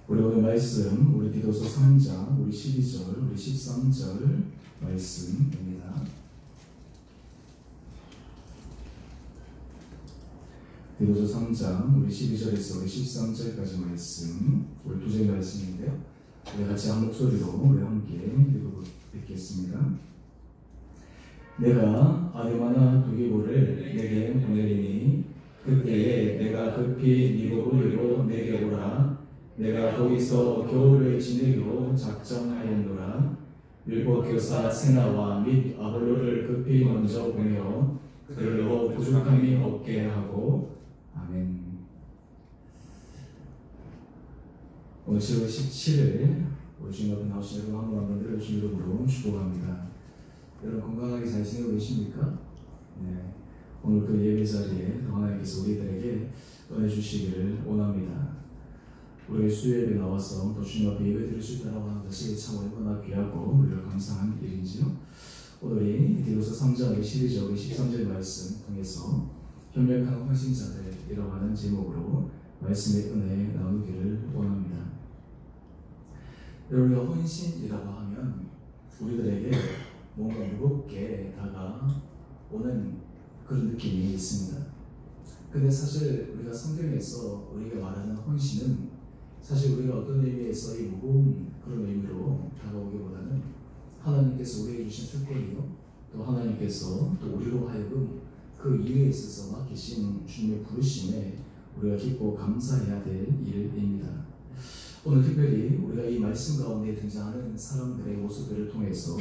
우리 오늘 말씀, 우리 디도서 3장, 우리 12절, 우리 13절 말씀입니다. 디도서 3장, 우리 12절에서 우리 13절까지 말씀, 우리 두 절 말씀인데요. 우리 같이 한 목소리로 우리 함께 읽겠습니다. 내가 아데마나 두기고를 내게 보내리니 그때에 내가 급히 니고보리로 내게 오라. 내가 거기서 겨울을 지내기로 작정하였노라. 율법 교사 세나와 및 아볼로를 급히 먼저 보내어 그들로 부족함이 없게 하고. 아멘. 오늘 7월 17일 우리 주님 앞에 나오신 여러분 한 분 한 분들을 주님 이름으로 축복합니다. 여러분 건강하게 잘 지내고 계십니까? 네. 오늘 그 예배 자리에 하나님께서 우리들에게 은혜 주시기를 원합니다. 우리 수요일에 나와서 또 주님 앞에 예배 드릴 수 있다고 하는 것이 참 얼마나 귀하고 우리가 감사한 일인지요. 오늘이 디도서 3장 12절 13절 말씀 통해서 협력하는 헌신자들이라고 하는 제목으로 말씀의 은혜 나누기를 원합니다. 우리가 헌신이라고 하면 우리들에게 뭔가 무겁게 다가오는 그런 느낌이 있습니다. 근데 사실 우리가 성경에서 우리가 말하는 헌신은 사실 우리가 어떤 의미에서 이 무거운 그런 의미로 다가오기보다는 하나님께서 우리에게 주신 특권이요, 또 하나님께서 또 우리로 하여금 그 일에 있어서 맡기신 주님의 부르심에 우리가 기뻐 감사해야 될 일입니다. 오늘 특별히 우리가 이 말씀 가운데 등장하는 사람들의 모습들을 통해서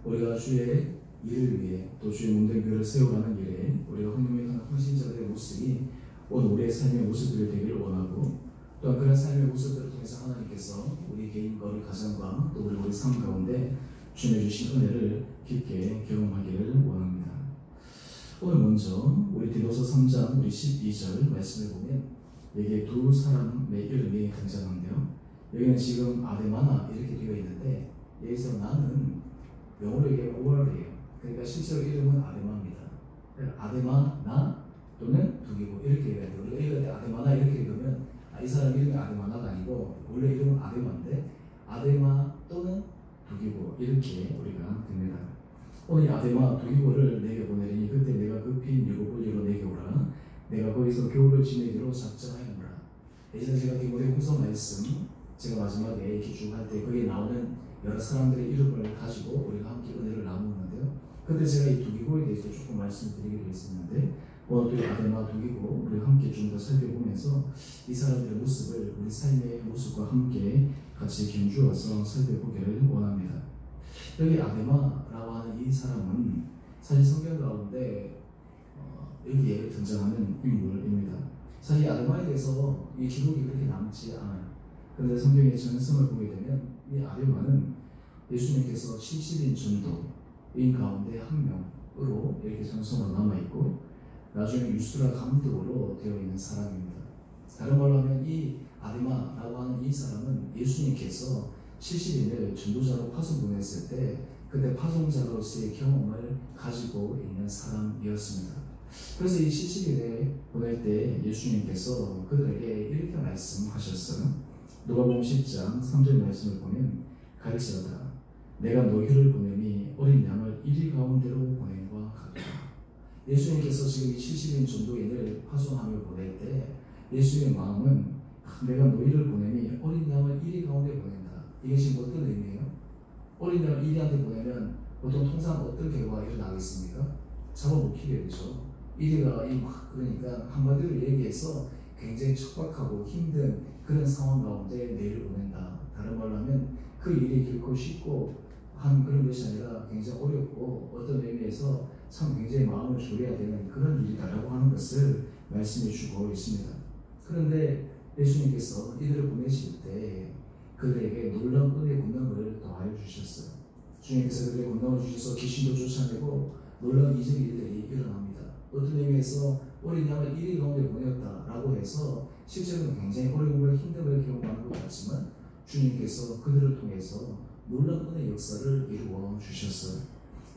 우리가 주의 일을 위해 또 주의 몸된 교회를 세워가는 일에 우리가 헌신하는 헌신자들의 모습이 오늘 우리의 삶의 모습들이 되기를 원하고, 또한 그런 삶의 모습들을 통해서 하나님께서 우리 개인과 우리 가정과 또 우리 삶 가운데 주님의 주신 은혜를 깊게 경험하기를 원합니다. 오늘 먼저 우리 디도서 3장 우리 12절 말씀을 보면 여기에 두 사람의 이름이 등장하는데요. 여기는 지금 아데마나 이렇게 되어 있는데 여기서 나는 영어로 얘기하면 오월이에요. 그러니까 실제로 이름은 아데마입니다. 아데마나 또는 두기고 이렇게 얘기해야 돼요. 우리가 읽을 때 아데마나 이렇게 읽으면 이 사람 이름이 아데마나가 아니고 원래 이름은 아데마인데 아데마 또는 두기고 이렇게 우리가 됩니다. 오늘 아데마 두기고를 내게 보내리니 그때 내가 급히 니고볼리로 내게 오라. 내가 거기서 겨울을 지내기로 작정하였노라. 예전에 제가 디모데후서 말씀 제가 마지막에 이렇게 쭉 할 때 거기에 나오는 여러 사람들의 이름을 가지고 우리가 함께 은혜를 나누는데요. 그때 제가 이 두기고에 대해서 조금 말씀드리기로 했었는데 오늘 또 아데마 두기고 우리 함께 좀 더 살펴보면서 이 사람들의 모습을 우리 삶의 모습과 함께 같이 견주어서 살펴보기를 원합니다. 여기 아데마라고 하는 이 사람은 사실 성경 가운데 여기에 등장하는 인물입니다. 사실 아데마에 대해서 이 기록이 그렇게 남지 않아요. 그런데 성경의 전성을 보게 되면 이 아데마는 예수님께서 70인 전도인 가운데 한 명으로 이렇게 전성으로 남아있고 나중에 유스라 감독으로 되어 있는 사람입니다. 다른 말로 하면 이 아데마라고 하는 이 사람은 예수님께서 70인을 전도자로 파송 보냈을 때 그때 파송자로서의 경험을 가지고 있는 사람이었습니다. 그래서 이 70인을 보낼 때 예수님께서 그들에게 이렇게 말씀하셨어요. 누가복음 10장 3절 말씀을 보면 갈지어다 내가 너희를 보내니 어린 양을 이리 가운데로 보낸과 같다. 예수님께서 지금 이 70인 전도인을 파송하며 보낼 때 예수님의 마음은 내가 너희를 보내니 어린 양을 이리 가운데 보낸다. 이게 지금 어떤 의미예요? 어린 양을 이리한테 보내면 보통 통상 어떤 결과가 일어나겠습니까? 잡아먹히게 되죠. 이리가 그러니까 한마디로 얘기해서 굉장히 척박하고 힘든 그런 상황 가운데 내일을 보낸다. 다른 말로 하면 그 일이 결코 쉽고 한 그런 것이 아니라 굉장히 어렵고 어떤 의미에서 참 굉장히 마음을 졸여야 되는 그런 일이다라고 하는 것을 말씀해 주고 있습니다. 그런데 예수님께서 이들을 보내실 때 그들에게 놀라운 은혜 권능을 더하여 주셨어요. 주님께서 그들에게 권능을 주셔서 귀신도 쫓아내고 놀라운 이적 일들이 일어납니다. 어떤 의미에서 어린 양을 이리 가운데 보냈다라고 해서 실제로는 굉장히 어려움과 힘듦을 경험하는 것 같지만 주님께서 그들을 통해서 놀라운 은혜 역사를 이루어 주셨어요.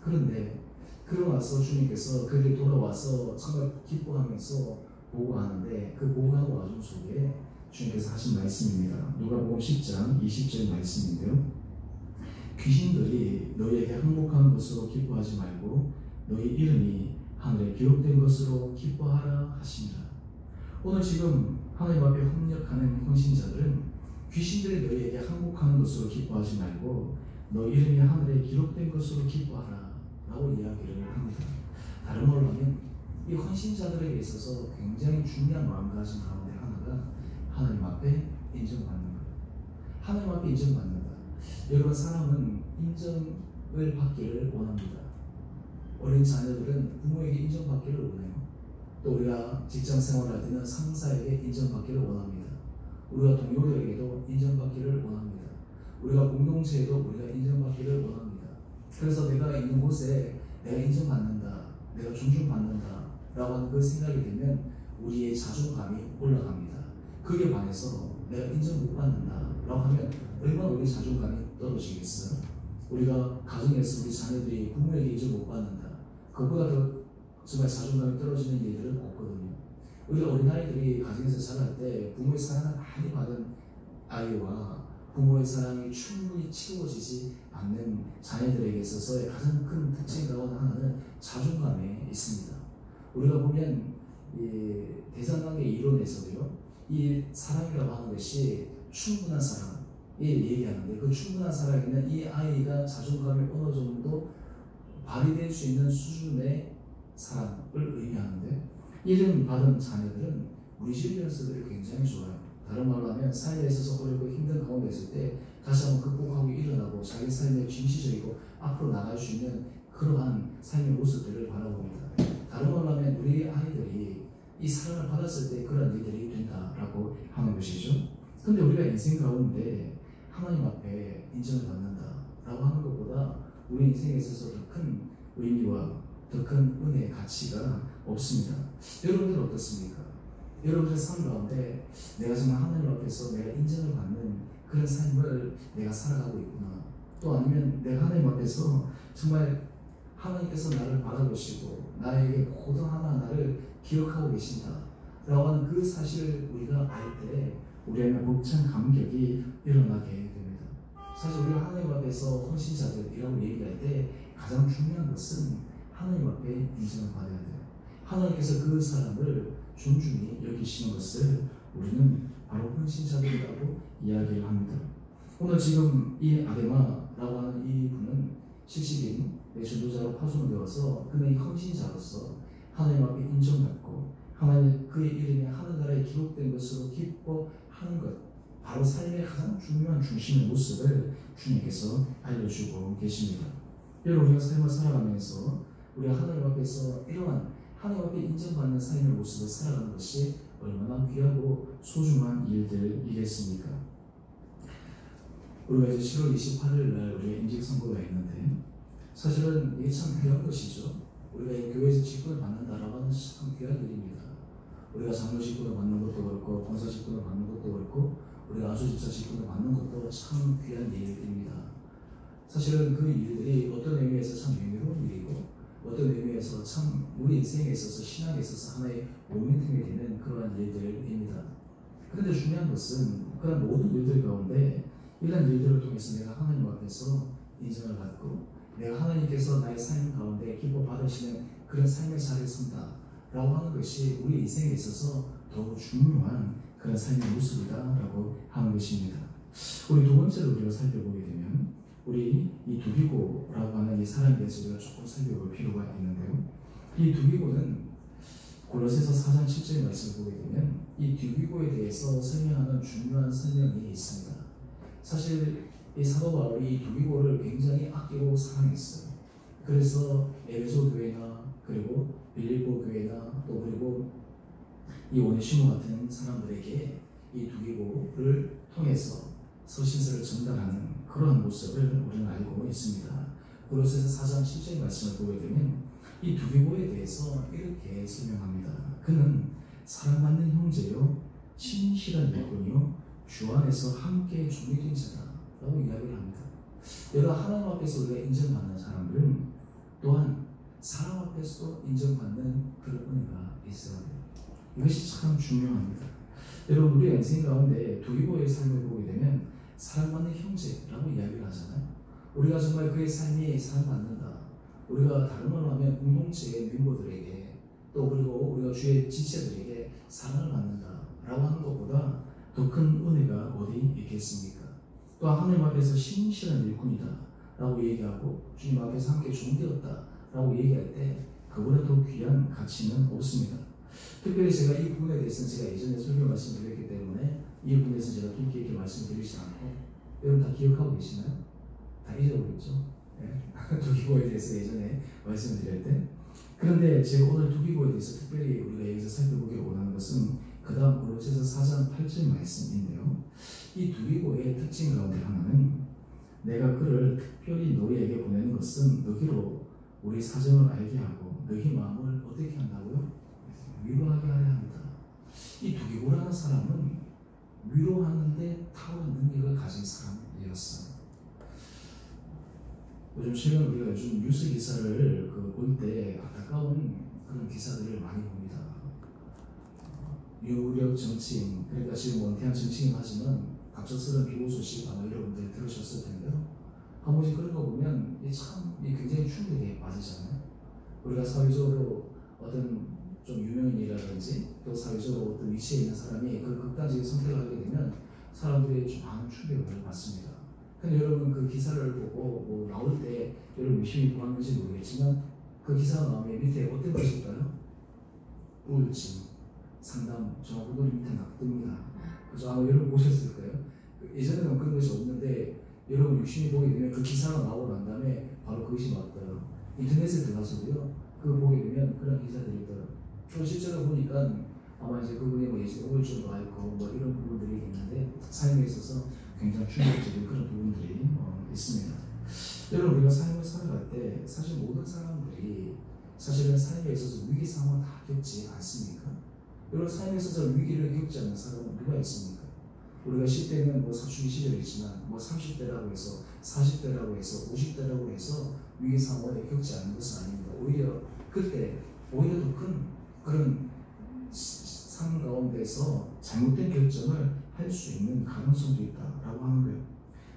그런데 그러고 나서 주님께서 그들이 돌아와서 정말 기뻐하면서 보고하는데 그 보고하는 와중 속에 주님께서 하신 말씀입니다. 누가복음 10장 20절 말씀인데요. 귀신들이 너희에게 항복하는 것으로 기뻐하지 말고 너희 이름이 하늘에 기록된 것으로 기뻐하라 하시니라. 오늘 지금 하나님 앞에 협력하는 헌신자들은 귀신들이 너희에게 항복하는 것으로 기뻐하지 말고 너희 이름이 하늘에 기록된 것으로 기뻐하라 라고 이야기를 합니다. 다른 말로 하면 이 헌신자들에게 있어서 굉장히 중요한 마음가짐 가운데 하나가 하나님 앞에 인정받는 것. 하나님 앞에 인정받는다. 여러분, 사람은 인정을 받기를 원합니다. 어린 자녀들은 부모에게 인정받기를 원해요. 또 우리가 직장 생활할 때는 상사에게 인정받기를 원합니다. 우리가 동료들에게도 인정받기를 원합니다. 우리가 공동체에도 우리가 인정받기를 원합니다. 그래서 내가 있는 곳에 내가 인정받는다, 내가 존중받는다 라고 하는 그 생각이 들면 우리의 자존감이 올라갑니다. 그게 반해서 내가 인정 못 받는다 라고 하면 얼마나 우리 자존감이 떨어지겠어요? 우리가 가정에서 우리 자녀들이 부모에게 인정 못 받는다, 그보다 더 정말 자존감이 떨어지는 일들은 없거든요. 우리 어린아이들이 가정에서 자랄 때 부모의 사랑을 많이 받은 아이와 부모의 사랑이 충분히 채워지지 않는 자녀들에게 있어서의 가장 큰 특징 가운데 하나는 자존감에 있습니다. 우리가 보면 이 대상관계 이론에서도요, 이 사랑이라고 하는 것이 충분한 사랑을 얘기하는데, 그 충분한 사랑에는 이 아이가 자존감이 어느 정도 발휘될 수 있는 수준의 사랑을 의미하는데, 이름 받은 자녀들은 리질리언스들이 굉장히 좋아요. 다른 말로 하면 삶에 있어서 어렵고 힘든 가운데 있을 때 다시 한번 극복하고 일어나고 자기 삶에 진취적이고 앞으로 나갈 수 있는 그러한 삶의 모습들을 바라봅니다. 다른 말로 하면 우리 아이들이 이 사랑을 받았을 때 그런 일들이 된다라고 하는 것이죠. 근데 우리가 인생 가운데 하나님 앞에 인정을 받는다라고 하는 것보다 우리 인생에 있어서 더 큰 의미와 더 큰 은혜의 가치가 없습니다. 여러분들은 어떻습니까? 여러분들의 삶 가운데 내가 정말 하나님 앞에서 내가 인정을 받는 그런 삶을 내가 살아가고 있구나, 또 아니면 내가 하나님 앞에서 정말 하나님께서 나를 바라보시고 나에게 모든 하나하나를 기억하고 계신다 라고 하는 그 사실을 우리가 알 때 우리 안에 벅찬 감격이 일어나게 됩니다. 사실 우리가 하나님 앞에서 헌신자들이라고 얘기할 때 가장 중요한 것은 하나님 앞에 인정을 받아야 돼요. 하나님께서 그 사람을 존중히 여기시는 것을 우리는 바로 헌신자들이라고 이야기를 합니다. 오늘 지금 이 아데마라고 하는 이 분은 실식인 전도자로 파송되어서 그는 헌신자로서 하나님 앞에 인정받고 하나님 그의 이름이 하늘나라에 기록된 것으로 기뻐하는 것, 바로 삶의 가장 중요한 중심의 모습을 주님께서 알려주고 계십니다. 여러분, 우리가 삶을 살아가면서 우리가 하나님 앞에서 이러한 하나님 앞에 인정받는 삶의 모습을 살아가는 것이 얼마나 귀하고 소중한 일들이겠습니까? 우리가 이제 7월 28일 날 우리가 임직 선거가 있는데, 사실은 이게 참 귀한 것이죠. 우리가 교회에서 직분을 받는다라고 하는 것이 참 귀한 일입니다. 우리가 장로 직분을 받는 것도 그렇고 권사 직분을 받는 것도 그렇고 우리가 아주집사 직분을 받는 것도 참 귀한 일입니다. 사실은 그 일들이 어떤 의미에서 참 의미로운 일이고 어떤 의미에서 참 우리 인생에 있어서 신앙에 있어서 하나의 모멘텀이 되는 그러한 일들입니다. 그런데 중요한 것은 그런 모든 일들 가운데 이런 일들을 통해서 내가 하나님 앞에서 인정을 받고 내가 하나님께서 나의 삶 가운데 기뻐 받으시는 그런 삶의 자리에 선다 라고 하는 것이 우리 인생에 있어서 더욱 중요한 그런 삶의 모습이다 라고 하는 것입니다. 우리 두 번째로 우리가 살펴보게 되면 우리 이 두기고라고 하는 이 사람에 대해서 우리가 조금 살펴볼 필요가 있는데요. 이 두기고는 골로새서 4장 7절의 말씀을 보게 되면 이 두기고에 대해서 설명하는 중요한 설명이 있습니다. 사실 이 사도 바울이 이 두기고를 굉장히 아끼고 사랑했어요. 그래서 에베소 교회나 그리고 빌립보 교회나 또 그리고 이 오네시모 같은 사람들에게 이 두기고를 통해서 서신서를 전달하는 그러한 모습을 우리는 알고 있습니다. 골로새서 4장 7절의 말씀을 보게 되면 이 두기고에 대해서 이렇게 설명합니다. 그는 사랑받는 형제요 친실한 일꾼이요 주 안에서 함께 종이 된 자다라고 이야기를 합니다. 여러분, 하나님 앞에서 우리가 인정받는 사람들은 또한 사람 앞에서도 인정받는 그런 은혜가 있어야 돼요. 이것이 참 중요합니다. 여러분 우리가 인생 가운데 두기고의 삶을 보게 되면 사랑받는 형제라고 이야기를 하잖아요. 우리가 정말 그의 삶이 사랑받는다. 우리가 다른 말로 하면 공동체의 멤버들에게 또 그리고 우리가 주의 지체들에게 사랑을 받는다라고 하는 것보다 더 큰 은혜가 어디 있겠습니까? 또 하나님 앞에서 신실한 일꾼이다 라고 얘기하고 주님 앞에서 함께 종되었다 라고 얘기할 때 그보다 더 귀한 가치는 없습니다. 특별히 제가 이 부분에 대해서는 제가 예전에 설교 말씀드렸기 때문에 이 부분에서 제가 깊게 있게 말씀드리지 않고 여러분 다 기억하고 계시나요? 다 잊어버렸죠? 네. 두기고에 대해서 예전에 말씀드릴 때 그런데 제가 오늘 두기고에 대해서 특별히 우리가 여기서 살펴보기를 원하는 것은 그 다음 골로새서 4장 8절 말씀인데요. 이 두기고의 특징 가운데 하나는 내가 그를 특별히 너희에게 보내는 것은 너희로 우리 사정을 알게 하고 너희 마음을 어떻게 한다고요? 위로하게 하려 합니다. 이 두기고라는 사람은 위로하는데 탁월한 능력을 가진 사람이었어요. 요즘 최근 우리가 요즘 뉴스 기사를 볼 때 안타까운 그런 기사들을 많이 봅니다. 유력 정치인, 그러니까 지금 원태한 정치인 하지만 갑작스러운 비보 소식 아마 여러분들 들으셨을 텐데요. 한 번씩 그런 거 보면 참 굉장히 충격에 빠지잖아요. 우리가 사회적으로 어떤 좀 유명인이라든지 또 사회적으로 어떤 위치에 있는 사람이 그 극단적인 선택을 하게 되면 사람들이 좀 많은 충격을 받습니다. 근데 여러분 그 기사를 보고 뭐 나올 때 여러분 열심히 보았는지 모르겠지만 그 기사가 나오면 밑에 어떤 것이 있까요? 우울증, 상담, 전화번호 밑에 납듭니다. 그래서 아마 여러분 보셨을 거예요. 예전에는 그런 것이 없는데 여러분 열심히 보게 되면 그 기사가 나오고 난 다음에 바로 그것이 나왔더라고요. 인터넷에 들어가서도요. 그거 보게 되면 그런 기사들이 있더라고요. 저 실제로 보니까 아마 이제 그분이 뭐 예전에 우울증도 앓고 뭐 이런 부분들이 있는데 삶에 있어서 굉장히 충격적인 그런 부분들이 있습니다. 여러분 우리가 삶을 살아갈 때 사실 모든 사람들이 사실은 삶에 있어서 위기 상황을 다 겪지 않습니까? 여러분 삶에 있어서 위기를 겪지 않는 사람은 누가 있습니까? 우리가 10대는 뭐 사춘기 시절이지만 뭐 30대라고 해서 40대라고 해서 50대라고 해서 위기 상황을 겪지 않는 것은 아닙니다. 오히려 그때 오히려 더 큰 그런 삶 가운데서 잘못된 결정을 할 수 있는 가능성도 있다라고 하는 거예요.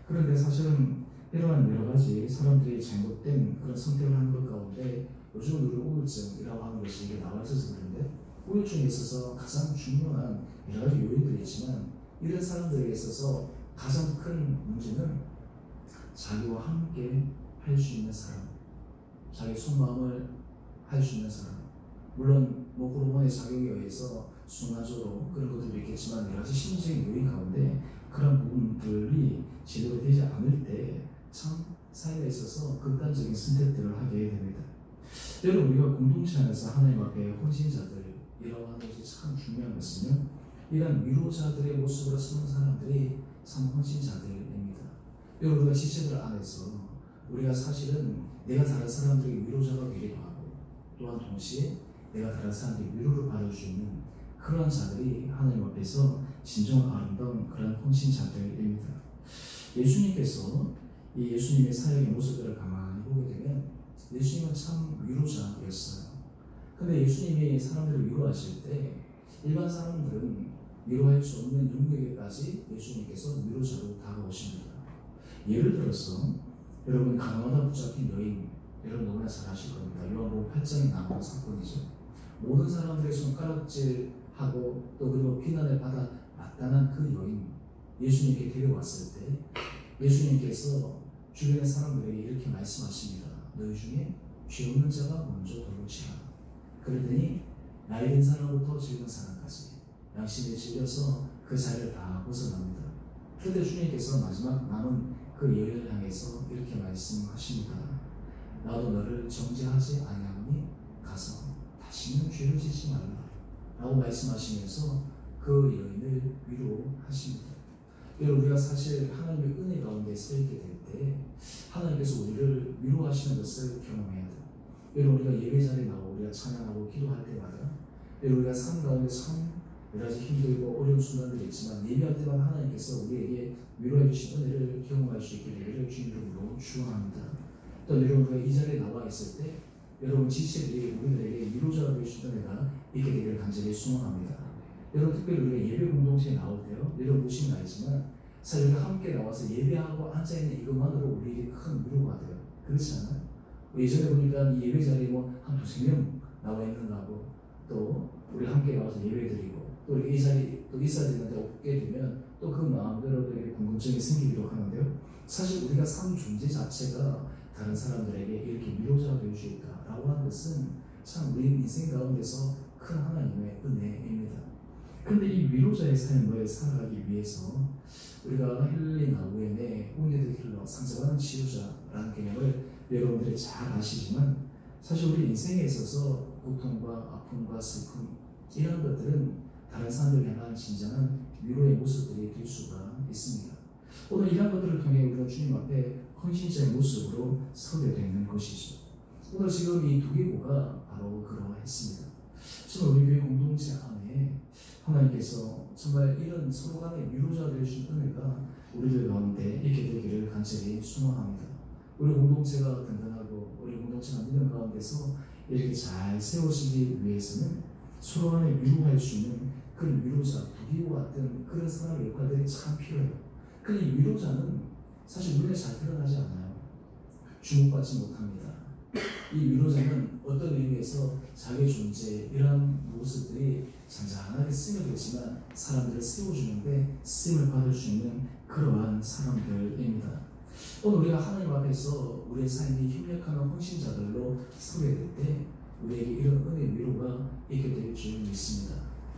그런데 사실은 이러한 여러 가지 사람들이 잘못된 그런 선택을 하는 것 가운데 요즘 우리 우울증이라고 하는 것이 이게 나와 있어서 그런데 우울증에 있어서 가장 중요한 여러 가지 요인들이 있지만 이런 사람들에게 있어서 가장 큰 문제는 자기와 함께 할 수 있는 사람, 자기 속마음을 할 수 있는 사람. 물론 뭐 호르몬의 작용에 의해서 순간적으로 그런 것들도 있겠지만 여러 가지 심리적인 요인 가운데 그런 부분들이 제대로 되지 않을 때 참 삶에 있어서 극단적인 선택들을 하게 됩니다. 여러분 우리가 공동체 안에서 하나님 앞에 헌신자들이라고 하는 것이 참 중요한 것은요. 이런 위로자들의 모습으로 서는 사람들이 참 헌신자들입니다. 여러분 우리가 지체들 안에서 우리가 사실은 내가 다른 사람들에게 위로자가 되기도 하고 또한 동시에 내가 다른 사람들에게 위로를 받을 수 있는 그러한 자들이 하나님 앞에서 진정 아름다운 그런 헌신자들입니다. 예수님께서 이 예수님의 사역의 모습들을 가만히 보게 되면 예수님은 참 위로자였어요. 근데 예수님이 사람들을 위로하실 때 일반 사람들은 위로할 수 없는 영역에까지 예수님께서 위로자로 다가오십니다. 예를 들어서 여러분 가나다 붙잡힌 여인 여러분 너무나 잘 아실 겁니다. 요한복음 8장에 나오는 사건이죠. 모든 사람들의 손가락질하고 또 그리고 비난을 받아 마땅한 그 여인 예수님께 데려왔을 때 예수님께서 주변의 사람들에게 이렇게 말씀하십니다. 너희 중에 죄 없는 자가 먼저 돌을 치라. 그랬더니 나이 든 사람부터 젊은 사람까지 양심에 질려서 그 자리를 다 벗어납니다. 그런데 주님께서 마지막 남은 그 여인을 향해서 이렇게 말씀하십니다. 나도 너를 정죄하지 아니하니 가서 다시는 죄를 짓지 말라 라고 말씀하시면서 그 여인을 위로하십니다. 여러분 우리가 사실 하나님의 은혜 가운데 서 있게 될 때 하나님께서 우리를 위로하시는 것을 경험해야 돼요. 여러분 우리가 예배 자리에 나오고 우리가 찬양하고 기도할 때마다 여러분 우리가 삶 가운데 참 여러 가지 힘들고 어려운 순간들이 있지만 예배할 때마다 하나님께서 우리에게 위로해 주신 은혜를 경험할 수 있게 되기를 주님으로 축원합니다. 또 여러분 우리가 이 자리에 나와 있을 때 여러분 지체들이 우리들에게 위로자가 될 수 있는 은혜가 있게 되기를 간절히 소원합니다. 여러분 특별히 우리가 예배 공동체에 나올 때요, 여러분 보시면 알지만 사실 우리가 함께 나와서 예배하고 앉아있는 이것만으로 우리에게 큰 위로가 돼요. 그렇지 않아요? 예전에 보니까 이 예배 자리에 한 두세 명 나와 있는 거하고 또 우리 함께 나와서 예배 드리고 또 이 자리 또 있어야 되는데 없게 되면 또 그 마음대로 궁금증이 생기기도 하는데요. 사실 우리가 산 존재 자체가 다른 사람들에게 이렇게 위로자가 될 수 있다라고 하는 것은 참 우리 인생 가운데서 큰 하나님의 은혜입니다. 그런데 이 위로자의 삶을 살아가기 위해서 우리가 힐링 아우엔의 wounded 힐러, 상처받은 치유자라는 개념을 여러분들이 잘 아시지만 사실 우리 인생에 있어서 고통과 아픔과 슬픔 이런 것들은 다른 사람들을 향한 진정한 위로의 모습들이 될 수가 있습니다. 오늘 이런 것들을 통해 우리가 주님 앞에 헌신자의 모습으로 서게 되는 것이죠. 오늘 지금 이 두개고가 바로 그러했습니다. 지금 우리 교회 공동체 안에 하나님께서 정말 이런 서로 간의 위로자 되신 은혜가 우리들 가운데 있게 되기를 간절히 소망합니다. 우리 공동체가 든든하고 우리 공동체가 믿음 가운데서 이렇게 잘 세워지기 위해서는 서로 간에 위로할 수 있는 그런 위로자, 두기와 같은 그런 사람의 역할들이 참 필요해요. 근데 이 위로자는 사실 눈에 잘 드러나지 않아요. 주목받지 못합니다. 이 위로자는 어떤 의미에서 자기의 존재, 이러한 모습들이 잔잔하게 스며들지만 사람들을 세워주는데 쓰임을 받을 수 있는 그러한 사람들입니다. 오늘 우리가 하나님 앞에서 우리의 삶이 협력하는 헌신자들로 서게 될 때 우리에게 이런 은혜의 위로가 있게 될 줄 믿습니다.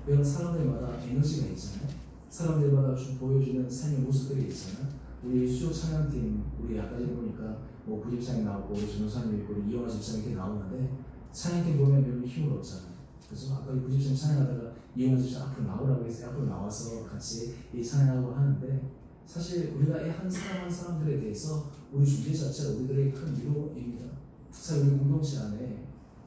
여러분 사람들마다 에너지가 있잖아요. 사람들마다 좀 보여주는 삶의 모습들이 있잖아요. 우리 수요 찬양팀, 우리 아까 전에 보니까 부집사님 나오고 우리 전도사님 있고 우리 이영화 집사님 이렇게 나오는데 찬양팀 보면 별로 힘을 얻잖아요. 그래서 아까 부집사님 찬양하다가 이영화 집사님 앞으로 나오라고 해서 앞으로 나와서 같이 이 찬양하고 하는데 사실 우리가 한 사람 한 사람들에 대해서 우리 존재 자체가 우리들의 큰 위로입니다. 사실 우리 공동체 안에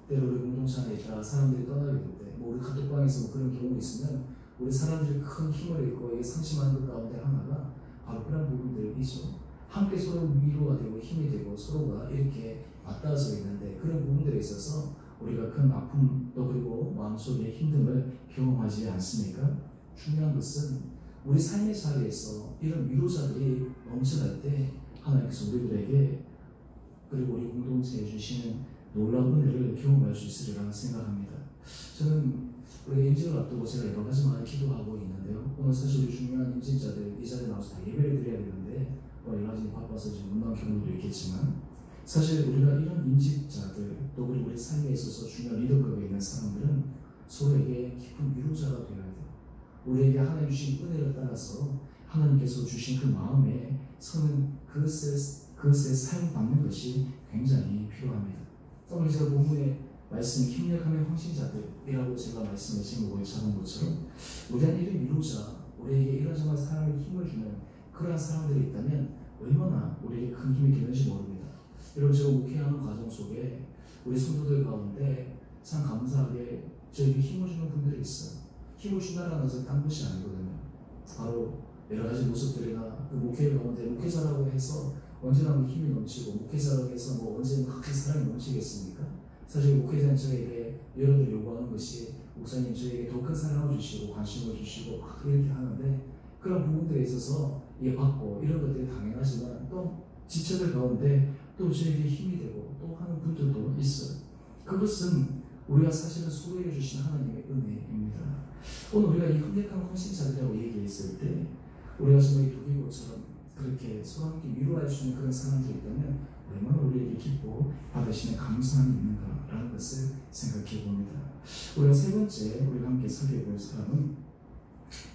때로 우리 공동체 안에 있다가 사람들이 떠나게 될 때 우리 카톡방에서 그런 경우가 있으면 우리 사람들이 큰 힘을 잃고 이게 상심하는 것 가운데 하나가 바로 그런 부분들이죠. 함께 서로 위로가 되고 힘이 되고 서로가 이렇게 맞닿아져 있는데 그런 부분들에 있어서 우리가 큰 아픔도 그리고 마음속에 힘듦을 경험하지 않습니까? 중요한 것은 우리 삶의 자리에서 이런 위로자들이 넘쳐날 때 하나님께서 우리들에게 그리고 우리 공동체에 주시는 놀라운 은혜를 경험할 수 있으리라 생각합니다. 저는 우리 임직을 앞두고 제가 여러 가지 많이 기도하고 있는데요. 오늘 사실 우리 중요한 임직자들 이 자리에 나와서 다 예배를 드려야 되는데 여러 가지 바빠서 지금 못 나온 경우도 있겠지만 사실 우리가 이런 임직자들 또 그리고 우리 삶에 있어서 중요한 리더급에 있는 사람들은 서로에게 깊은 위로자가 되어야 돼요. 우리에게 하나님 주신 은혜를 따라서 하나님께서 주신 그 마음에 서는 그것에 사용받는 것이 굉장히 필요합니다. 오늘 제가 본문에 말씀이 협력하는 헌신자들이라고 제가 말씀을 제목을 잡은 것처럼 우리한 이런 위로자, 우리에게 이런 정말 사람에게 힘을 주는 그러한 사람들이 있다면 얼마나 우리에게 큰 힘이 되는지 모릅니다. 여러분 제가 목회하는 과정 속에 우리 성도들 가운데 참 감사하게 저에게 힘을 주는 분들이 있어요. 힘을 준다는 것은 딴 것이 아니거든요. 바로 여러 가지 모습들이나 그 목회 가운데 목회자라고 해서 언제나 힘이 넘치고 목회자라고 해서 언제나 각기 사랑이 넘치겠습니까? 사실 목회자는 저에게 여러분들 요구하는 것이 목사님 저에게 더 큰 사랑을 주시고 관심을 주시고 막 이렇게 하는데 그런 부분들에 있어서 이게 받고 이런 것들이 당연하지만 또 지체들 가운데 또 저에게 힘이 되고 또 하는 분들도 있어요. 그것은 우리가 사실은 소유해 주신 하나님의 은혜입니다. 오늘 우리가 이 협력한 헌신자들이라고 얘기했을 때 우리가 정말 이 두기고처럼 그렇게 서로 함께 위로할 수 있는 그런 사람들이 있다면 얼마나 우리에게 기뻐 받으시는 감사함이 있는가라는 것을 생각해 봅니다. 우리가 세 번째 우리가 함께 살펴볼 사람은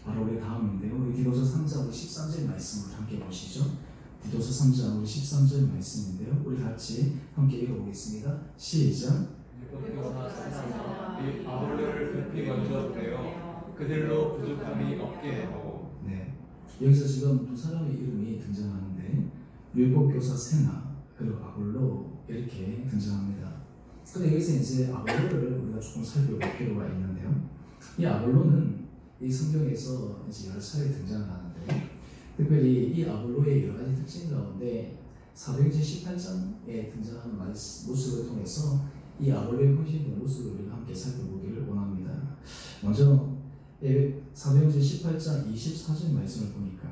바로 우리 다음인데요. 우리 디도서 3장 우리 13절 말씀을 함께 보시죠. 디도서 3장 우리 13절 말씀인데요. 우리 같이 함께 읽어보겠습니다. 시작. 이 아볼로를 급히 먼저 보내어 그들로 부족함이 없게 하고. 네. 여기서 지금 두 사람의 이름이 등장하는데 율법교사 세나 그리고 아볼로 이렇게 등장합니다. 근데 여기서 이제 아볼로를 우리가 조금 살펴볼 필요가 있는데요. 이 아볼로는 이 성경에서 이제 여러 차례 등장하는데 특별히 이 아볼로의 여러 가지 특징 가운데 사도행전 18장에 등장하는 모습을 통해서 이 아볼로의 헌신된 모습을 우리가 함께 살펴보기를 원합니다. 먼저 사도행전 18장 24절 말씀을 보니까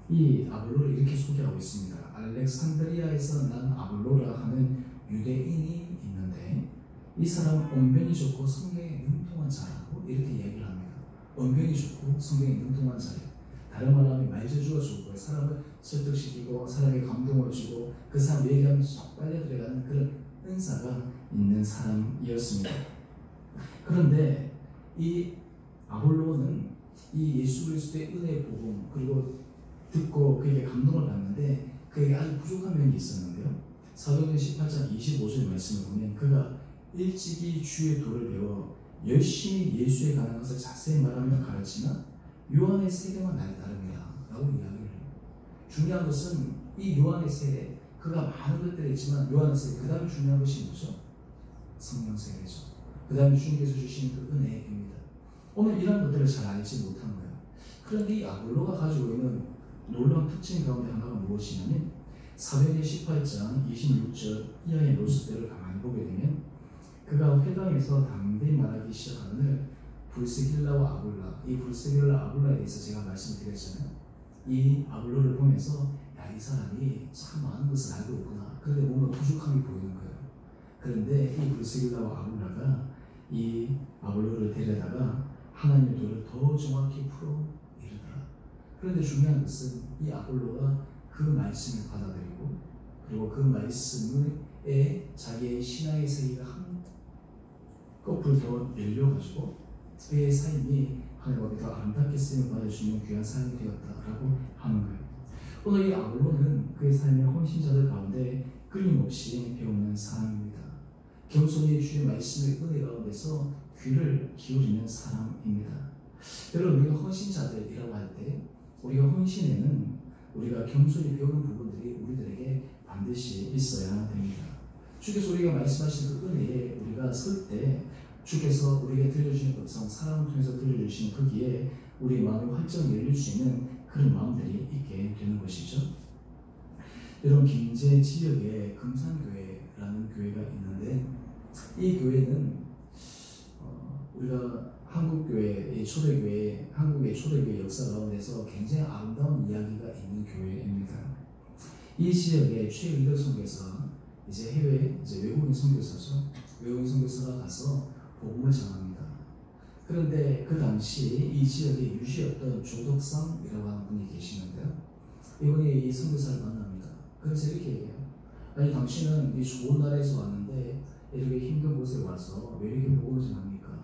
이 아볼로를 이렇게 소개하고 있습니다. 알렉산드리아에서 난 아볼로라 하는 유대인이 있는데 이 사람은 언변이 좋고 성경에 능통한 자라고 이렇게 이야기를 합니다. 언변이 좋고 성경에 능통한 자예요. 다른 말로 하면 말재주가 좋고 사람을 설득시키고 사람에게 감동을 주고 그 사람 얘기하면 쏙 빨려 들어가는 그런 은사가 있는 사람이었습니다. 그런데 이 아볼로는 이 예수 그리스도의 은혜의 복음 그리고 듣고 그에게 감동을 받는데 그에게 아주 부족한 면이 있었는데요. 사도행전 18장 25절 말씀을 보면 그가 일찍이 주의 도를 배워 열심히 예수에 관한 것을 자세히 말하며 가르치나 요한의 세례만 나에 따릅니다 라고 이야기를 해요. 중요한 것은 이 요한의 세례 그가 많은 것들이 있지만 요한의 세례 그 다음에 중요한 것이 뭐죠? 성령 세례죠. 그 다음에 주님께서 주신 그 은혜입니다. 오늘 이런 것들을 잘 알지 못한 거예요. 그런데 이 아볼로가 가지고 있는 놀라운 특징 가운데 하나가 무엇이냐면 사도행전 18장 26절 이하의 모습들을 가만히 보게 되면 그가 회당에서 담대히 말하기 시작하는 불스길라와 아볼라, 이 불스길라 아볼라에 대해서 제가 말씀드렸잖아요. 이 아볼로를 보면서 야, 이 사람이 참 많은 것을 알고 있구나. 그런데 뭔가 부족함이 보이는 거예요. 그런데 이 불스길라와 아볼라가 이 아볼로를 데려다가 하나님의 도를 더 정확히 풀어 이르더라. 그런데 중요한 것은 이 아볼로가 그 말씀을 받아들이고 그리고 그 말씀에 자기의 신앙의 세계가 한꺼풀 더 열려가지고 그의 삶이 하나님 앞에 더 아름답게 쓰임을 받을 수 있는 귀한 삶이 되었다라고 하는 거예요. 오늘 이 아볼로는 그의 삶의 헌신자들 가운데 끊임없이 배우는 사람입니다. 겸손히 주의 말씀의 은혜 가운데서 귀를 기울이는 사람입니다. 여러분, 우리가 헌신자들이라고 할 때 우리가 헌신에는 우리가 겸손히 배우는 부분들이 우리들에게 반드시 있어야 됩니다. 주께서 우리가 말씀하신 그 은혜에 우리가 설 때 주께서 우리에게 들려주시는 음성, 사람을 통해서 들려주시는 거기에 우리 마음이 활짝 열릴 수 있는 그런 마음들이 있게 되는 것이죠. 여러분, 김제 지역에 금산교회라는 교회가 있는데 이 교회는 우리가 한국교회의 초대교회, 한국의 초대교회 역사 가운데서 굉장히 아름다운 이야기가 있는 교회입니다. 이 지역에 최의덕 선교사가 이제 해외 외국인 선교사죠. 외국인 선교사가 가서 복음을 전합니다. 그런데 그 당시 이 지역에 유시였던 조덕상이라고 하는 분이 계시는데요. 이분이 이 선교사를 만납니다. 그래서 이렇게 얘기해요. 아니, 당신은 이 좋은 나라에서 왔는데 이렇게 힘든 곳에 와서 왜 이렇게 복음을 전합니까?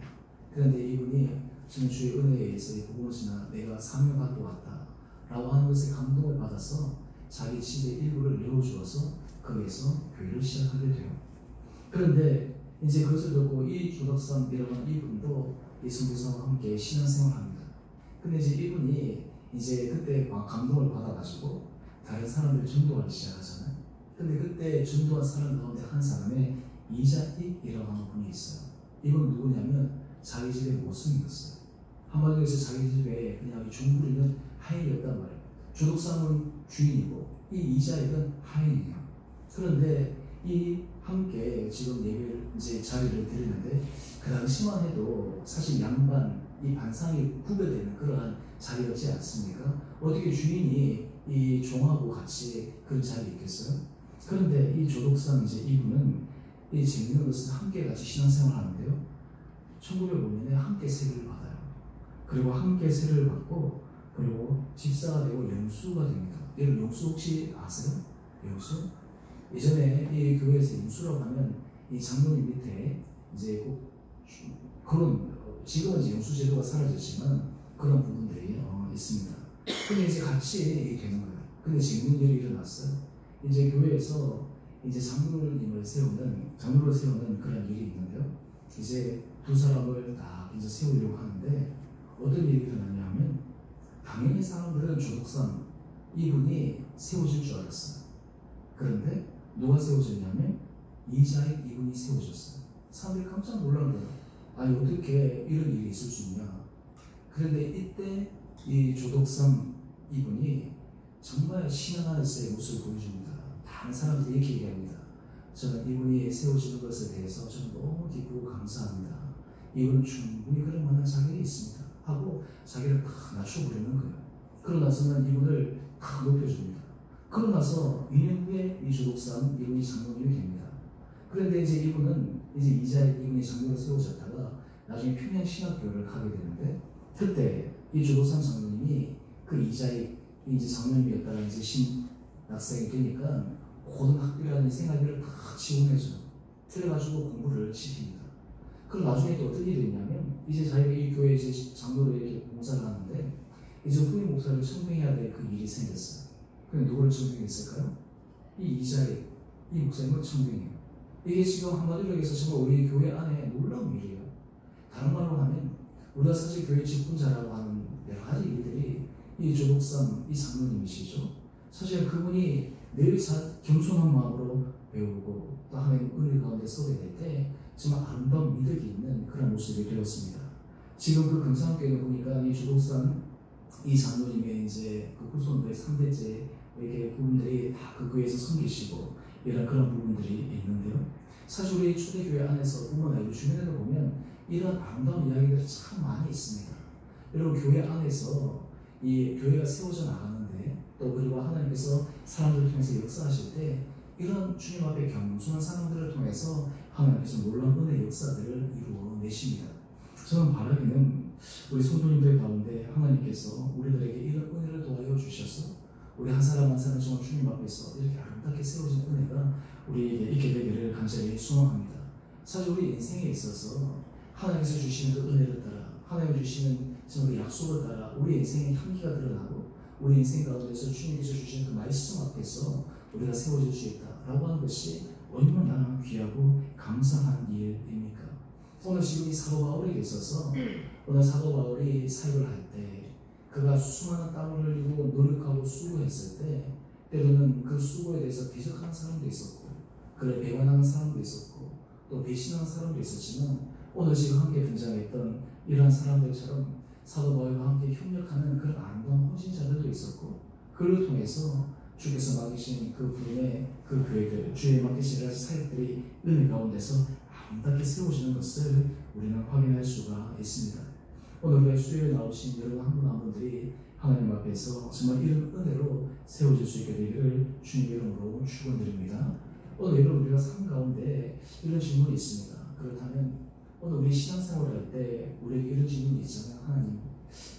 그런데 이분이 지금 주의 은혜에 의해서 이 복음을 전하 내가 사명받고 왔다 라고 하는 것에 감동을 받아서 자기 집의 일부를 내어주어서 거기에서 교회를 시작하게 돼요. 그런데 이제 그것을 듣고 이 조덕삼이라고 하는 이분도 이 선교사와 함께 신앙생활을 합니다. 근데 이제 이분이 이제 그때 감동을 받아가지고 다른 사람들을 전도하기 시작하잖아요. 근데 그때 전도한 사람 가운데 한 사람의 이자익이라고 하는 분이 있어요. 이분 누구냐면 자기 집의 모순이었어요. 한마디로 해서 자기 집에 그냥 중부리는 하인이었단 말이에요. 조덕삼은 주인이고 이 이자익은 하인이에요. 그런데 이 함께 지금 예배를 이제 자리를 드리는데 그 당시만 해도 사실 양반 이 반상이 구별되는 그러한 자리였지 않습니까? 어떻게 주인이 이 종하고 같이 그런 자리에 있겠어요? 그런데 이 조덕삼 이제 이분은 이 재밌는 것은 함께 같이 신앙생활 하는데요. 1905년에 함께 세례를 받아요. 그리고 함께 세례를 받고 그리고 집사가 되고 영수가 됩니다. 여러분 영수 혹시 아세요? 영수? 예전에 이 교회에서 영수라고 하면 이 장로님 밑에 이제 꼭 그런 지금은 이제 영수 제도가 사라졌지만 그런 부분들이 있습니다. 근데 이제 같이 되는 거예요. 근데 재밌는 일이 일어났어요. 이제 교회에서 이제 장로를 세우는 그런 일이 있는데요. 이제 두 사람을 다 이제 세우려고 하는데 어떤 일이 일어나냐 하면 당연히 사람들은 조덕삼 이분이 세워질 줄 알았어요. 그런데 누가 세워졌냐면 이자익 이분이 세워졌어요. 사람들이 깜짝 놀란 거예요. 아니 어떻게 이런 일이 있을 수 있냐. 그런데 이때 이 조덕삼 이분이 정말 신앙 안에서의 모습을 보여줍니다. 다른 사람들이 이렇게 얘기합니다. 저는 이분이 세워지는 것에 대해서 저는 너무 기쁘고 감사합니다. 이분은 충분히 그럴 만한 자격이 있습니다. 하고 자기를 탁 낮춰버리는 거예요. 그러고 나서는 이분을 탁 높여줍니다. 그러고 나서 2년 후에 이 주독산 이분이 장로님이 됩니다. 그런데 이제 이분은 이제 이분이 장로로 세워졌다가 나중에 평양신학교를 가게 되는데, 그때 이 주독산 장로님이 그 이자의 이제 장로님이었다가 이제 신학생이 되니까 고등학교라는 생활비를 다 지원해줘요. 그래가지고 공부를 시킵니다. 그럼 나중에 또 어떤 일이 있냐면, 이제 자기가 이 교회 이제 장로로 이렇게 봉사를 하는데, 이제 후임 목사를 청빙해야 될 그 일이 생겼어요. 근데 누구를 청빙했을까요? 이 목사님을 청빙해요. 이게 지금 한마디로 얘기해서 정말 우리 교회 안에 놀라운 일이에요. 다른 말로 하면, 우리가 사실 교회 직분자라고 하는 여러 가지 일들이 이 조독산 이 장로님이시죠. 사실 그분이 늘 겸손한 마음으로 배우고 또 하나님 은혜 가운데 서게 될 때 정말 아름다운 미덕이 있는 그런 모습이 되었습니다. 지금 그 금상교회 보니까 이 조독산 이 장로님의 이제 그 후손들의 3대째 이렇게 부분들이 다 그 교회에서 섬기시고 이런 그런 부분들이 있는데요. 사실 우리 초대교회 안에서 뿐만 아니라 주변에도 보면 이런 아름다운 이야기들이 참 많이 있습니다. 여러분, 교회 안에서 이 교회가 세워져 나가는데, 또 그리고 하나님께서 사람들을 통해서 역사하실 때 이런 주님 앞에 겸손한 사람들을 통해서 하나님께서 놀라운 은혜의 역사들을 이루어내십니다. 저는 바라기는 우리 성도님들 가운데 하나님께서 우리들에게 이런 은혜를 도와여 주셔서 우리 한 사람 한 사람 정말 주님 앞에서 이렇게 아름답게 세워진 은혜가 우리에게 있게 되기를 간절히 소망합니다. 사실 우리 인생에 있어서 하나님께서 주시는 그 은혜를 따라, 하나님이 주시는 정말 약속을 따라 우리 인생의 향기가 드러나고 우리 인생 가운데서 주님께서 주시는 그 말씀 앞에서 우리가 세워질 수 있다라고 하는 것이 얼마나 귀하고 감사한 일입니까? 오늘 지금 이 사도 바울에게 있어서, 오늘 사도 바울이 사역을 할 때 그가 수많은 땀을 흘리고 노력하고 수고했을 때 때로는 그 수고에 대해서 대적하는 사람도 있었고, 그를 배반하는 사람도 있었고, 또 배신하는 사람도 있었지만, 오늘 지금 함께 등장했던 이러한 사람들처럼 사도 바울과 함께 협력하는 그런 아름다운 헌신자들도 있었고, 그를 통해서 주께서 맡기신 그 부름의 그 교회들, 주의 맡기신 사역들이 은혜 가운데서 아름답게 세워지는 것을 우리는 확인할 수가 있습니다. 오늘 우리가 수요일에 나오신 여러분 한 분 한 분들이 하나님 앞에서 정말 이런 은혜로 세워질 수 있게 되기를 주님의 이름으로 축원드립니다. 오늘 여러분, 우리가 삶 가운데 이런 질문이 있습니다. 그렇다면 오늘 우리 신앙생활을 할 때 우리에게 이런 질문이 있잖아요. 하나님,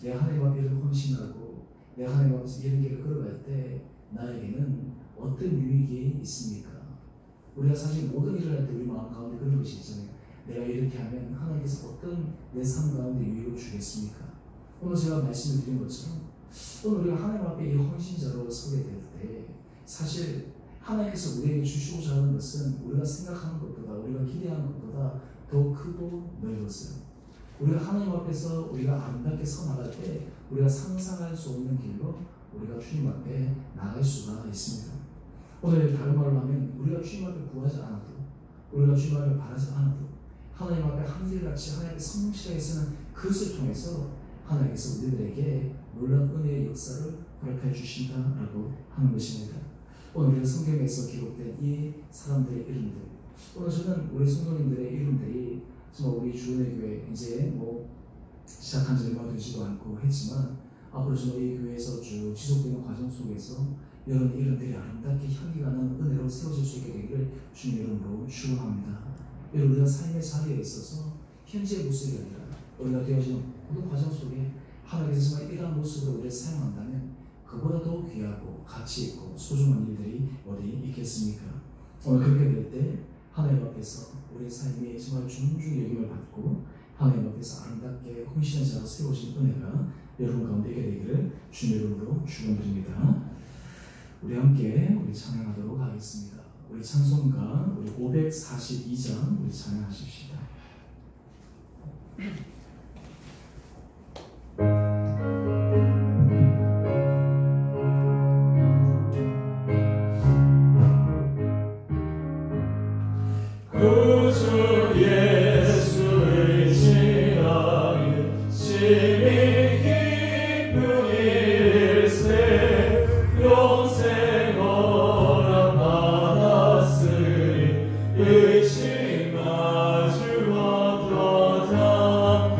내가 하나님 앞에 이런 헌신하고 내가 하나님 앞에서 이런 길을 걸어갈 때 나에게는 어떤 유익이 있습니까? 우리가 사실 모든 일을 할 때 우리 마음 가운데 그런 것이 있잖아요. 내가 이렇게 하면 하나님께서 어떤 내 삶 가운데 유익을 주겠습니까? 오늘 제가 말씀을 드린 것처럼 오늘 우리가 하나님 앞에 이 헌신자로 서게 될 때 사실 하나님께서 우리에게 주시고자 하는 것은 우리가 생각하는 것보다, 우리가 기대하는 것보다 더 크고 넓었어요. 우리가 하나님 앞에서 우리가 아름답게 서 나갈 때 우리가 상상할 수 없는 길로 우리가 주님 앞에 나갈 수가 있습니다. 오늘 다른 말로 하면 우리가 주님 앞에 구하지 않아도, 우리가 주님 앞에 바라지 않아도 하나님 앞에 한결같이 하나님의 성실하게 쓰는 그것을 통해서 하나님께서 우리들에게 놀라운 은혜의 역사를 허락해 주신다라고 하는 것입니다. 오늘 우리가 성경에서 기록된 이 사람들의 이름들, 오늘 저는 우리 성도님들의 이름들이 정말 우리 주은혜 교회 이제 시작한 지 얼마 되지도 않고 했지만 앞으로 정말 이 교회에서 쭉 지속되는 과정 속에서 여러분 이름들이 아름답게 향기가 나는 은혜로 세워질 수 있게 되기를 주님의 이름으로 축원합니다. 여러분, 우리가 삶의 자리에 있어서 현재의 모습이 아니라 우리가 되어지는 모든 과정 속에 하나님께서 정말 이러한 모습으로 우리를 사용한다면 그보다 더 귀하고 가치 있고 소중한 일들이 어디 있겠습니까? 오늘 그렇게 될 때 하나님 앞에서 우리의 삶이 정말 존중의 여김을 받고 하나님 앞에서 아름답게 헌신한 자로 세워진 은혜가 여러분 가운데 있게 되기를 주님의 이름으로 축원드립니다. 우리 함께 우리 찬양하도록 하겠습니다. 우리 찬송가 우리 542장 우리 찬양하십시다. 의심 마주 얻어다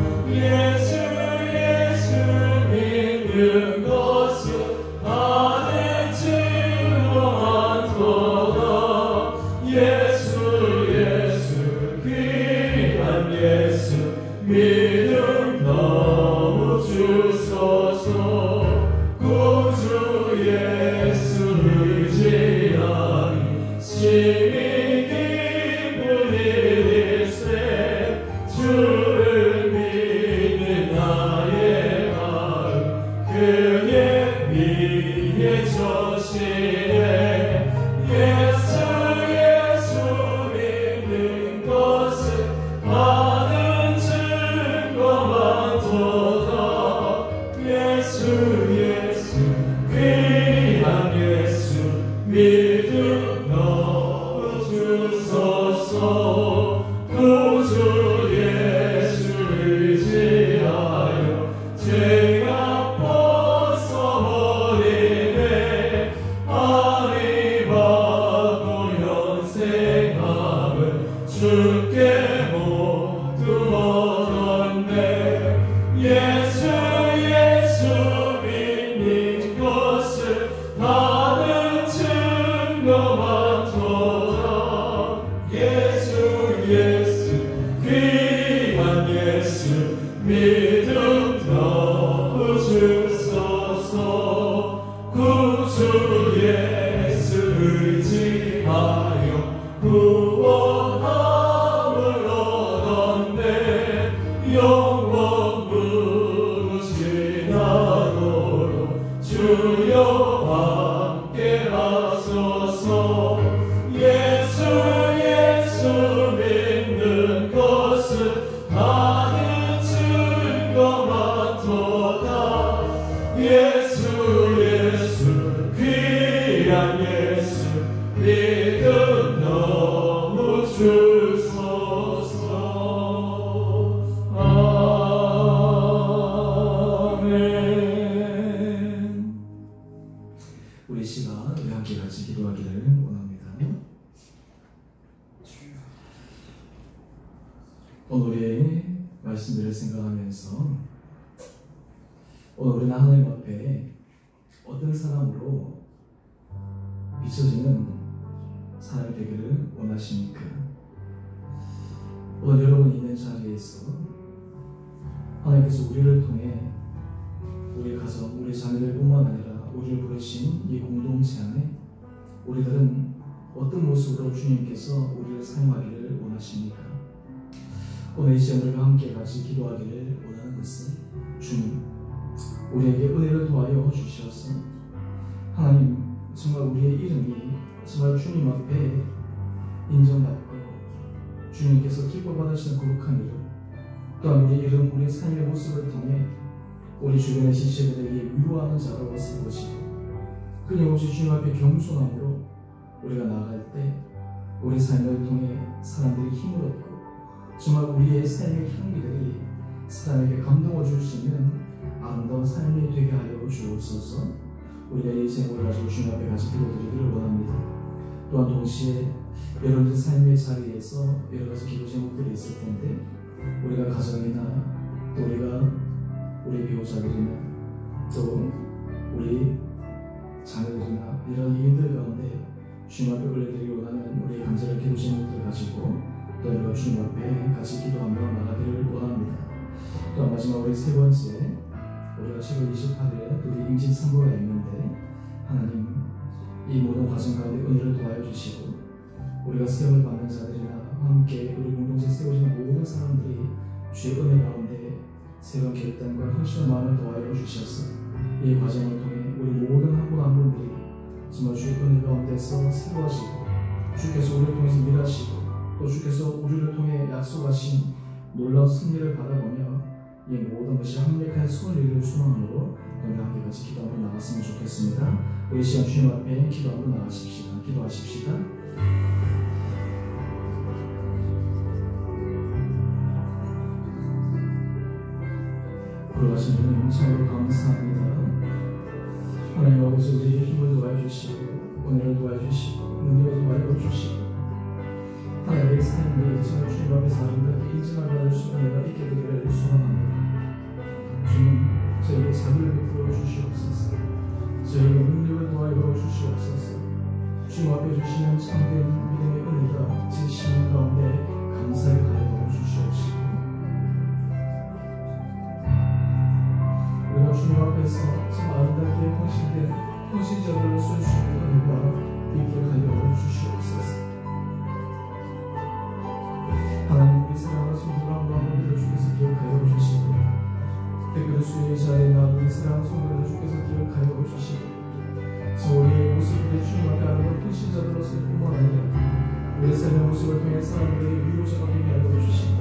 우리 시간 우리 함께 같이 기도하기를 원합니다. 오늘의 말씀들을 생각하면서 오늘 우리는 하나님 앞에 어떤 사람으로 비춰지는 사람이 되기를 원하십니까? 오늘 여러분이 있는 자리에서 하나님께서 우리를 통해 우리 가정, 우리 자녀들 뿐만 아니라 우리를 부르신 이 공동체 안에 우리들은 어떤 모습으로 주님께서 우리를 사용하기를 원하십니까? 오늘 이 시간 우리가 함께 같이 기도하기를 원하는 것은 주님, 우리에게 은혜를 도와여 주시옵소서. 하나님, 정말 우리의 이름이 정말 주님 앞에 인정받고 주님께서 기뻐 받으시는 거룩한 이름, 또한 우리 이름, 우리 삶의 모습을 통해 우리 주변의 지체들에게 위로하는 자로 세워지고 끊임없이 주님 앞에 겸손함으로 우리가 나아갈 때 우리 삶을 통해 사람들이 힘을 얻고 정말 우리의 삶의 향기들이 사람에게 감동을 줄 수 있는 아름다운 삶이 되게 하여 주옵소서. 우리가 이 제목을 가지고 주님 앞에 같이 기도드리기를 원합니다. 또한 동시에 여러분들 삶의 자리에서 여러 가지 기도 제목들이 있을 텐데 우리가 가정이나 또 우리가 우리 배우자들이나 또 우리 자녀들이나 이런 일들 가운데 주님 앞에 올려드리기 원하는 우리의 간절한 기도 제목들을 가지고 또 우리가 주님 앞에 같이 기도하며 나가기를 원합니다. 또한 마지막 우리 세 번째, 우리가 7월 28일에 우리 임신 선거가 있는데 하나님 이 모든 과정 가운데 은혜를 도와여 주시고 우리가 세움을 받는 자들이나 함께 우리 공동체 세워지는 모든 사람들이 주의 은혜 가운데 새로운 결단과 헌신의 마음을 도와여 주셔서 이 과정을 통해 우리 모든 한 분 한 분들이 정말 주의 은혜 가운데서 새로워지고 주께서 우리를 통해서 일하시고 또 주께서 우리를 통해 약속하신 놀라운 승리를 바라보며 이 모든 것이 합력한 손을 이룰 소망으로 우리 함께 같이 기도하며 나갔으면 좋겠습니다. 우리 시간 주님 앞에 기도하며 나가십시다. 기도하십시다. 돌아가신 주님 참으로 감사합니다. 하나님 아버지 우리에게 힘을 도와주시고 은혜를 도와주시고 능력을 도와주시고 하나님의 삶이 정말 주님 앞에서 아름답게 인정을 받을 수 있는 내가 있게 되기를 소망합니다. 주님 저에게 자비를 베풀어 주시옵소서. 저에게 능력을 도와여 주시옵소서. 주님 앞에 주시는 참된 믿음의 은혜가 제 심령 가운데 감사를 가하여 주시옵시고 우리가 주님 앞에서 참 아름답게 헌신된 헌신자들로 쓸 수 있는 은혜가 있게 하여 주시옵소서. 하나님 우리 사랑하는 성도와 마음을 주께서 기억하여 주시고 특별히 수요일 자리에 나온 우리 사랑하는 성도를 주께서 기억하여 주시고 자들로서의 뿐만 아니라 우리의 삶의 모습을 통해 사람들에게 위로자가 되게 하여 주시고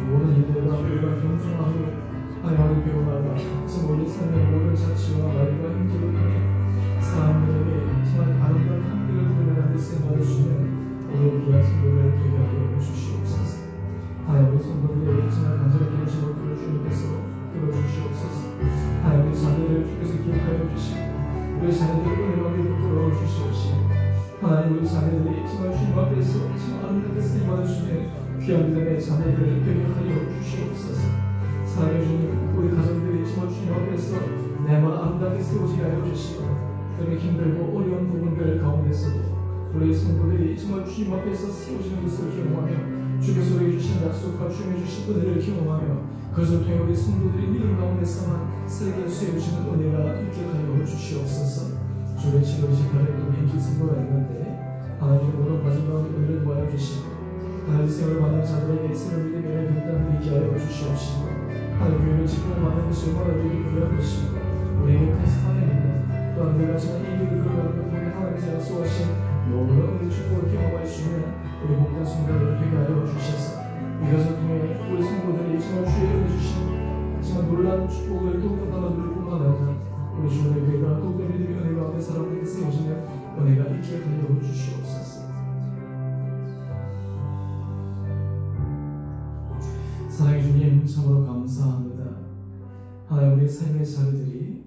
모든 일들과 우리가 겸손하고 하나님을 배워나가 우리 삶의 모든 자치와 말과 행동을 통해 사람들에게 정말 아름다운 향기를 드러내는 데 쓰임받을 수 있는 우리의 귀한 성도를 되게 하여 주시옵소서. 하나님 우리 성도들의 정말 간절히 기도하신 것들을 주님께서 들어주시옵소서. 하나님 우리 자녀들을 주께서 기억하여 주시고 우리 자녀들을 은혜와 믿음으로 주시옵시고 하나님 우리 자녀들이 정말 주님 앞에서 정말 아름답게 쓰임받을 수 있는 귀한 믿음의 자녀들을 되게 하여 주시옵소서. 사랑해 주님, 우리 가정들이 정말 주님 앞에서 내마다 아름답게 세워지게 하여 주시고 때문에 힘들고 어려운 부분들 가운데서도 우리 성도들이 정말 주님 앞에서 세워지는 것을 경험하며 주께서 우리에게 주신 약속과 주님의 주신 은혜를 경험하며 그것을 통해 우리 성도들이 믿음 가운데서만 세계 세우시는 은혜가 있게 하여 주시옵소서. 주의 7월 28일 또 인기 선거가 있는데 하나님의 모든 과정 가운데 은혜를 도와여 주시고 하나님 생을 받는 자들에게 새로운 믿음의 결단을 있게 하여 주시옵시고 하나님 교회를 지키고 만든 것이 얼마나 우리에게 필요한 것이고 우리에게 큰 사명입니다. 또한 우리가 지난 이 길을 걸어가는 것 통해 하나님께서 약속하신 모든 은혜의 축복을 경험할 수 있는 우리 복된 성도들을 되게 하여 주셔서 이것을 통해 우리 성도들이 정말 주의 은혜 주시고 정말 놀라운 축복을 더욱더 나눠 누릴 뿐만 아니라 우리 주의 교회가 더욱더 믿음의 은혜 가운데 사람들에게 세워지는 은혜가 있게 하여 주시옵소서. 사랑해 주님 참으로 감사합니다. 하나님 우리 삶의 자녀들이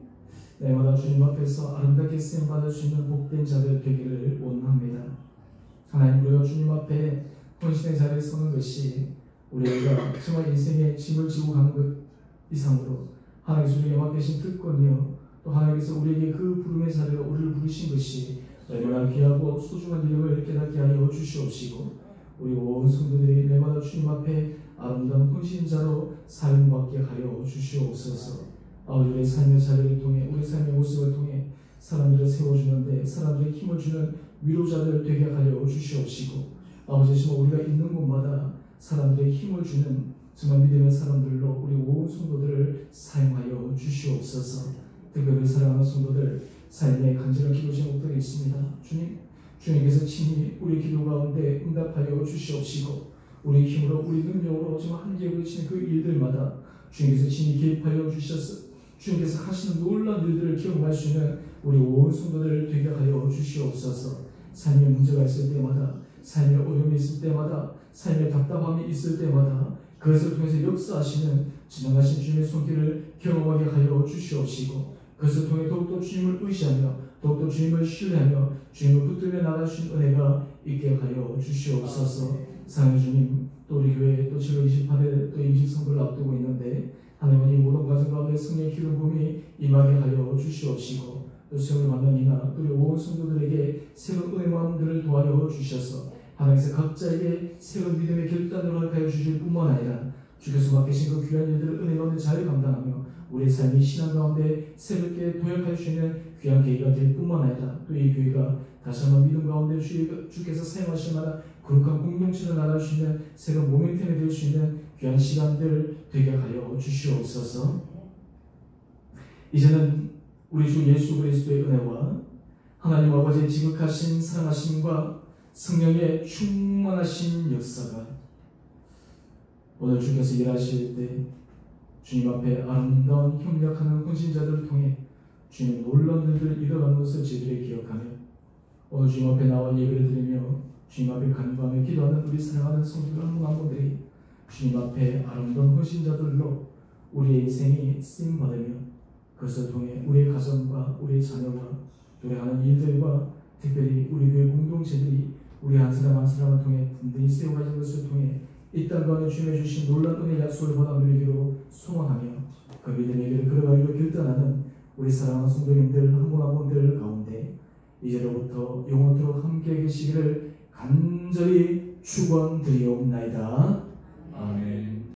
날마다 주님 앞에서 아름답게 쓰임받을 수 있는 복된 자들 되기를 원합니다. 하나님 우리가 주님 앞에 헌신의 자리에 서는 것이 우리가 정말 인생의 짐을 지고 가는 것 이상으로 하나님께서 우리에게 맡기신 특권이요 또 하나님께서 우리에게 그 부름의 자리로 우리를 부르신 것이 얼마나 귀하고 소중한 이름을 깨닫게 하여 주시옵시고 우리 온 성도들이 날마다 주님 앞에 아름다운 헌신자로 사용받게 하여 주시옵소서. 우리의 삶의 자리를 통해 우리 삶의 모습을 통해 사람들을 세워주는데 사람들의 힘을 주는 위로자들 되게 하여 주시옵시고 아버지 정말 우리가 있는 곳마다 사람들의 힘을 주는 정말 믿음의 사람들로 우리 온 성도들을 사용하여 주시옵소서. 특별히 사랑하는 성도들 삶의 간절한 기도 제목들이 있습니다. 주님께서 친히 우리 기도 가운데 응답하여 주시옵시고 우리 힘으로 우리 능력으로 정말 한계에 부딪히는 그 일들마다 주님께서 친히 개입하여 주셔서 주님께서 하시는 놀라운 일들을 경험할 수 있는 우리 온 성도들을 되게 하여 주시옵소서. 삶의 문제가 있을 때마다 삶의 어려움이 있을 때마다 삶의 답답함이 있을 때마다 그것을 통해서 역사하시는 지나가신 주님의 손길을 경험하게 하여 주시옵시고 그것을 통해 더욱더 주님을 의지하며 더욱더 주님을 신뢰하며 주님을 붙들며 나갈 수 있는 은혜가 있게 하여 주시옵소서. 사랑해 주님 또 우리 교회 또 7월 28일 또 임직 선거를 앞두고 있는데 하나님 이 모든 과정 가운데 성령의 기름 부음이 임하게 하여 주시옵시고 또 시험을 받는 이나 우리 온 성도들에게 새로운 은혜 마음들을 도와여 주셔서 하나님께서 각자에게 새로운 믿음의 결단을 하게 하여 주실 뿐만 아니라 주께서 맡기신 그 귀한 일들을 은혜 가운데 잘 감당하며 우리의 삶이 신앙 가운데 새롭게 도약할 수 있는 귀한 계기가 될 뿐만 아니라 또 이 교회가 다시 한번 믿음 가운데 주께서 사용하실 만한 거룩한 공동체를 나갈 수 있는 새로운 모멘텀이 될 수 있는 귀한 시간들 되게 하여 주시옵소서. 이제는 우리 주 예수 그리스도의 은혜와 하나님 아버지의 지극하신 사랑하심과 성령의 충만하신 역사가 오늘 주께서 일하실 때 주님 앞에 아름다운 협력하는 헌신자들을 통해 주님의 놀라운 일들을 이뤄가는 것을 저희들이 기억하며 오늘 주님 앞에 나와 예배를 드리며 주님 앞에 간구하며 기도하는 우리 사랑하는 성도들 한 분 한 분들이 주님 앞에 아름다운 헌신자들로 우리의 인생이 쓰임받으며 그것을 통해 우리의 가정과 우리의 자녀와 우리 하는 일들과 특별히 우리 교회 공동체들이 우리 한 사람 한 사람을 통해 든든히 세워가는 것을 통해 이 땅 가운데 주님의 주신 놀라운 은혜 약속을 받아 누리기로 소망하며 그 믿음의 길을 걸어가기로 결단하는 우리 사랑하는 성도님들 한 분 한 분들 가운데 이제로부터 영원토록 함께 계시기를 간절히 축원드리옵나이다. 아멘.